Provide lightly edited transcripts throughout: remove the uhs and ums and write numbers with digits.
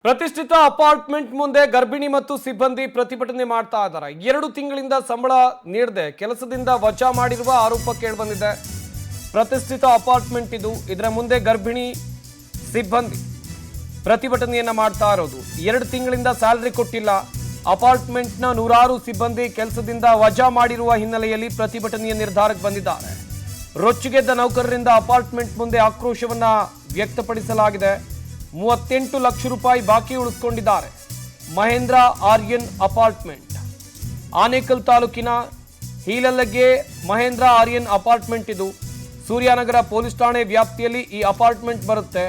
ಪ್ರತಿಷ್ಠಿತ ಅಪಾರ್ಟ್ಮೆಂಟ್ ಮುಂದೆ ಗರ್ಭಿಣಿ ಮತ್ತು ಸಿಬ್ಬಂದಿ ಪ್ರತಿಭಟನೆ ಮಾಡ್ತಾ ಇದ್ದಾರೆ. 2 ತಿಂಗಳಿಂದ ಸಂಬಳ ನೀಡದೆ ಕೆಲಸದಿಂದ ವಜಾ ಮಾಡಿರುವ ಆರೋಪ ಕೇಳಿಬಂದಿದೆ. ಪ್ರತಿಷ್ಠಿತ ಅಪಾರ್ಟ್ಮೆಂಟ್ ಇದು. ಇದರ ಮುಂದೆ ಗರ್ಭಿಣಿ ಸಿಬ್ಬಂದಿ ಪ್ರತಿಭಟನೆಯನ್ನ ಮಾಡ್ತಾ ಇರೋದು. 2 ತಿಂಗಳಿಂದ ಸ್ಯಾಲರಿ ಕೊಟ್ಟಿಲ್ಲ. ಅಪಾರ್ಟ್ಮೆಂಟ್ನ ನೂರಾರು ಸಿಬ್ಬಂದಿ ಕೆಲಸದಿಂದ ವಜಾ ಮಾಡಿರುವ ಹಿನ್ನೆಲೆಯಲ್ಲಿ ಪ್ರತಿಭಟನೆಯ ನಿರ್ಧಾರಕ್ಕೆ ಬಂದಿದ್ದಾರೆ. ರೊಚ್ಚಿಗೆದ್ದ ನೌಕರರಿಂದ ಅಪಾರ್ಟ್ಮೆಂಟ್ ಮುಂದೆ ಆಕ್ರೋಶವನ್ನ ವ್ಯಕ್ತಪಡಿಸಲಾಗಿದೆ. 38 ಲಕ್ಷ ರೂಪಾಯಿ ಬಾಕಿ ಉಳಿಸಿಕೊಂಡಿದ್ದಾರೆ. ಮಹೇಂದ್ರ ಆರ್ಯನ್ ಅಪಾರ್ಟ್ಮೆಂಟ್, ಆನೇಕಲ್ ತಾಲೂಕಿನ ಹೀಲಲ್ಲಿಗೆ ಮಹೇಂದ್ರ ಆರ್ಯನ್ ಅಪಾರ್ಟ್ಮೆಂಟ್ ಇದು. ಸೂರ್ಯನಗರ ಪೊಲೀಸ್ ಠಾಣೆ ವ್ಯಾಪ್ತಿಯಲ್ಲಿ ಈ ಅಪಾರ್ಟ್ಮೆಂಟ್ ಬರುತ್ತೆ.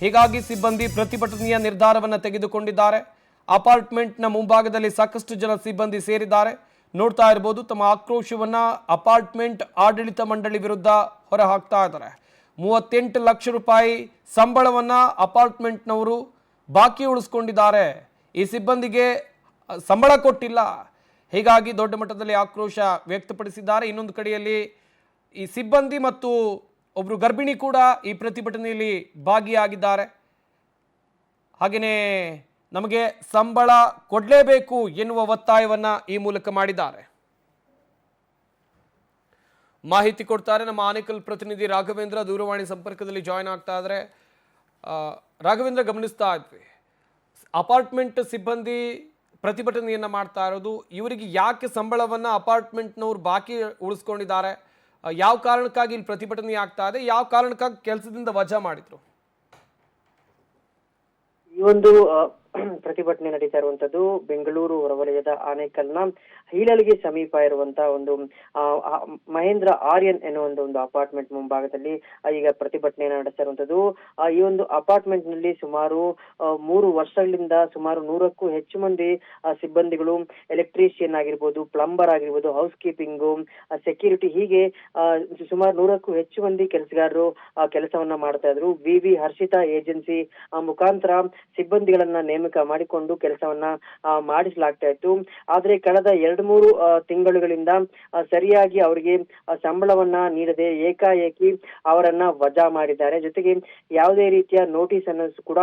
ಹೀಗಾಗಿ ಸಿಬ್ಬಂದಿ ಪ್ರತಿಭಟನೆಯ ನಿರ್ಧಾರವನ್ನು ತೆಗೆದುಕೊಂಡಿದ್ದಾರೆ. ಅಪಾರ್ಟ್ಮೆಂಟ್ನ ಮುಂಭಾಗದಲ್ಲಿ ಸಾಕಷ್ಟು ಜನ ಸಿಬ್ಬಂದಿ ಸೇರಿದ್ದಾರೆ. ನೋಡ್ತಾ ಇರಬಹುದು, ತಮ್ಮ ಆಕ್ರೋಶವನ್ನ ಅಪಾರ್ಟ್ಮೆಂಟ್ ಆಡಳಿತ ಮಂಡಳಿ ವಿರುದ್ಧ ಹೊರಹಾಕ್ತಾ ಇದ್ದಾರೆ. 38 ಲಕ್ಷ ರೂಪಾಯಿ ಸಂಬಳವನ್ನ ಅಪಾರ್ಟ್ಮೆಂಟ್ನವರು ಬಾಕಿ ಉಳಿಸ್ಕೊಂಡಿದ್ದಾರೆ. ಈ ಸಿಬ್ಬಂದಿಗೆ ಸಂಬಳ ಕೊಟ್ಟಿಲ್ಲ. ಹೀಗಾಗಿ ದೊಡ್ಡ ಮಟ್ಟದಲ್ಲಿ ಆಕ್ರೋಶ ವ್ಯಕ್ತಪಡಿಸಿದ್ದಾರೆ. ಇನ್ನೊಂದು ಕಡೆಯಲ್ಲಿ ಈ ಸಿಬ್ಬಂದಿ ಮತ್ತು ಒಬ್ಬರು ಗರ್ಭಿಣಿ ಕೂಡ ಈ ಪ್ರತಿಭಟನೆಯಲ್ಲಿ ಭಾಗಿಯಾಗಿದ್ದಾರೆ. ಹಾಗೆಯೇ ನಮಗೆ ಸಂಬಳ ಕೊಡಲೇಬೇಕು ಎನ್ನುವ ಒತ್ತಾಯವನ್ನ ಈ ಮೂಲಕ ಮಾಡಿದ್ದಾರೆ. ಮಾಹಿತಿ ಕೊಡ್ತಾರೆ ನಮ್ಮ ಆನೇಕಲ್ ಪ್ರತಿನಿಧಿ ರಾಘವೇಂದ್ರ, ದೂರವಾಣಿ ಸಂಪರ್ಕದಲ್ಲಿ ಜಾಯ್ನ್ ಆಗ್ತಾ ಇದ್ದಾರೆ. ರಾಘವೇಂದ್ರ, ಗಮನಿಸ್ತಾ ಇದ್ವಿ, ಅಪಾರ್ಟ್ಮೆಂಟ್ ಸಿಬ್ಬಂದಿ ಪ್ರತಿಭಟನೆಯನ್ನ ಮಾಡ್ತಾ ಇರೋದು. ಇವರಿಗೆ ಯಾಕೆ ಸಂಬಳವನ್ನ ಅಪಾರ್ಟ್ಮೆಂಟ್ನವ್ರು ಬಾಕಿ ಉಳಿಸ್ಕೊಂಡಿದ್ದಾರೆ? ಯಾವ ಕಾರಣಕ್ಕಾಗಿ ಇಲ್ಲಿ ಪ್ರತಿಭಟನೆ ಆಗ್ತಾ ಇದೆ? ಯಾವ ಕಾರಣಕ್ಕಾಗಿ ಕೆಲಸದಿಂದ ವಜಾ ಮಾಡಿದ್ರು? ಈ ಒಂದು ಪ್ರತಿಭಟನೆ ನಡೀತಾ ಇರುವಂತದ್ದು ಬೆಂಗಳೂರು ಹೊರವಲಯದ ಆನೇಕಲ್ನ ಹೀಲಲಿಗೆ ಸಮೀಪ ಇರುವಂತಹ ಒಂದು ಮಹೇಂದ್ರ ಆರ್ಯನ್ ಎನ್ನುವ ಒಂದು ಅಪಾರ್ಟ್ಮೆಂಟ್ ಮುಂಭಾಗದಲ್ಲಿ ಈಗ ಪ್ರತಿಭಟನೆಯನ್ನು ನಡೆಸ್ತಾ ಇರುವಂತದ್ದು. ಈ ಒಂದು ಅಪಾರ್ಟ್ಮೆಂಟ್ ನಲ್ಲಿ ಸುಮಾರು 3 ವರ್ಷಗಳಿಂದ ಸುಮಾರು 100ಕ್ಕೂ ಹೆಚ್ಚು ಮಂದಿ ಸಿಬ್ಬಂದಿಗಳು, ಎಲೆಕ್ಟ್ರಿಷಿಯನ್ ಆಗಿರ್ಬೋದು, ಪ್ಲಂಬರ್ ಆಗಿರ್ಬೋದು, ಹೌಸ್ ಕೀಪಿಂಗು, ಸೆಕ್ಯೂರಿಟಿ, ಹೀಗೆ ಸುಮಾರು 100ಕ್ಕೂ ಹೆಚ್ಚು ಮಂದಿ ಕೆಲಸಗಾರರು ಕೆಲಸವನ್ನ ಮಾಡ್ತಾ ಇದ್ರು. ವಿವಿ ಹರ್ಷಿತಾ ಏಜೆನ್ಸಿ ಮುಖಾಂತರ ಸಿಬ್ಬಂದಿಗಳನ್ನ ನೇಮಕ ಮಾಡಿಕೊಂಡು ಕೆಲಸವನ್ನ ಮಾಡಿಸಲಾಗ್ತಾ ಇತ್ತು. ಆದ್ರೆ ಕಳೆದ 2-3 ತಿಂಗಳುಗಳಿಂದ ಸರಿಯಾಗಿ ಅವರಿಗೆ ಸಂಬಳವನ್ನ ನೀಡದೆ ಏಕಾಏಕಿ ಅವರನ್ನ ವಜಾ ಮಾಡಿದ್ದಾರೆ. ಜೊತೆಗೆ ಯಾವುದೇ ರೀತಿಯ ನೋಟಿಸ್ ಅನ್ನು ಕೂಡ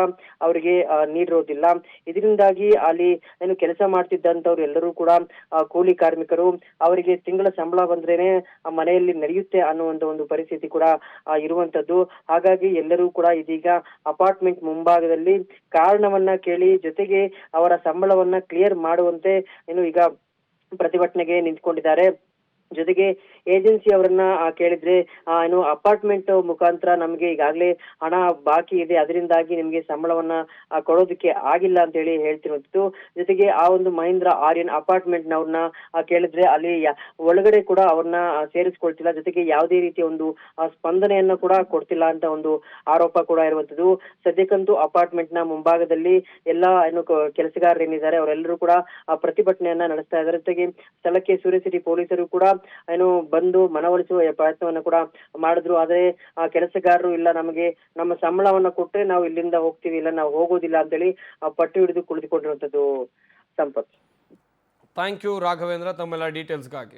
ಅವರಿಗೆ ನೀಡಿರೋದಿಲ್ಲ. ಇದರಿಂದಾಗಿ ಅಲ್ಲಿ ಏನು ಕೆಲಸ ಮಾಡ್ತಿದ್ದಂತವ್ರು ಎಲ್ಲರೂ ಕೂಡ ಕೂಲಿ ಕಾರ್ಮಿಕರು, ಅವರಿಗೆ ತಿಂಗಳ ಸಂಬಳ ಬಂದ್ರೇನೆ ಮನೆಯಲ್ಲಿ ನಡೆಯುತ್ತೆ ಅನ್ನುವಂತ ಒಂದು ಪರಿಸ್ಥಿತಿ ಕೂಡ ಇರುವಂತದ್ದು. ಹಾಗಾಗಿ ಎಲ್ಲರೂ ಕೂಡ ಇದೀಗ ಅಪಾರ್ಟ್ಮೆಂಟ್ ಮುಂಭಾಗದಲ್ಲಿ ಕಾರಣವನ್ನ ಕೇಳಿ ಜೊತೆಗೆ ಅವರ ಸಂಬಳವನ್ನ ಕ್ಲಿಯರ್ ಮಾಡುವಂತೆ ಏನು ಈಗ ಪ್ರತಿಭಟನೆಗೆ ನಿಂತ್ಕೊಂಡಿದ್ದಾರೆ. ಜೊತೆಗೆ ಏಜೆನ್ಸಿ ಅವರನ್ನ ಕೇಳಿದ್ರೆ ಏನು ಅಪಾರ್ಟ್ಮೆಂಟ್ ಮುಖಾಂತರ ನಮ್ಗೆ ಈಗಾಗಲೇ ಹಣ ಬಾಕಿ ಇದೆ, ಅದರಿಂದಾಗಿ ನಿಮ್ಗೆ ಸಂಬಳವನ್ನ ಕೊಡೋದಕ್ಕೆ ಆಗಿಲ್ಲ ಅಂತ ಹೇಳಿ ಹೇಳ್ತಿರುವಂತದ್ದು. ಜೊತೆಗೆ ಆ ಒಂದು ಮಹೇಂದ್ರ ಆರ್ಯನ್ ಅಪಾರ್ಟ್ಮೆಂಟ್ ನವ್ರನ್ನ ಕೇಳಿದ್ರೆ ಅಲ್ಲಿ ಒಳಗಡೆ ಕೂಡ ಅವ್ರನ್ನ ಸೇರಿಸ್ಕೊಳ್ತಿಲ್ಲ. ಜೊತೆಗೆ ಯಾವುದೇ ರೀತಿಯ ಒಂದು ಸ್ಪಂದನೆಯನ್ನ ಕೂಡ ಕೊಡ್ತಿಲ್ಲ ಅಂತ ಒಂದು ಆರೋಪ ಕೂಡ ಇರುವಂತದ್ದು. ಸದ್ಯಕ್ಕಂತೂ ಅಪಾರ್ಟ್ಮೆಂಟ್ ನ ಮುಂಭಾಗದಲ್ಲಿ ಎಲ್ಲಾ ಏನು ಕೆಲಸಗಾರರು ಏನಿದ್ದಾರೆ ಅವರೆಲ್ಲರೂ ಕೂಡ ಪ್ರತಿಭಟನೆಯನ್ನ ನಡೆಸ್ತಾ ಇದ್ದಾರೆ. ಜೊತೆಗೆ ಸ್ಥಳಕ್ಕೆ ಸೂರ್ಯ ಸಿಟಿ ಪೊಲೀಸರು ಕೂಡ ಏನು ಬಂದು ಮನವೊಲಿಸುವ ಪ್ರಯತ್ನವನ್ನ ಕೂಡ ಮಾಡಿದ್ರು. ಆದ್ರೆ ಕೆಲಸಗಾರರು ಇಲ್ಲ, ನಮಗೆ ನಮ್ಮ ಸಂಬಳವನ್ನ ಕೊಟ್ಟರೆ ನಾವು ಇಲ್ಲಿಂದ ಹೋಗ್ತೀವಿ, ಇಲ್ಲ ನಾವು ಹೋಗೋದಿಲ್ಲ ಅಂತೇಳಿ ಪಟ್ಟು ಹಿಡಿದು ಕುಳಿತುಕೊಂಡಿರುವಂತದ್ದು. ಸಂಪತ್, ಥ್ಯಾಂಕ್ ಯು ರಾಘವೇಂದ್ರ, ತಮ್ಮೆಲ್ಲ ಡೀಟೇಲ್ಸ್ಗಾಗಿ.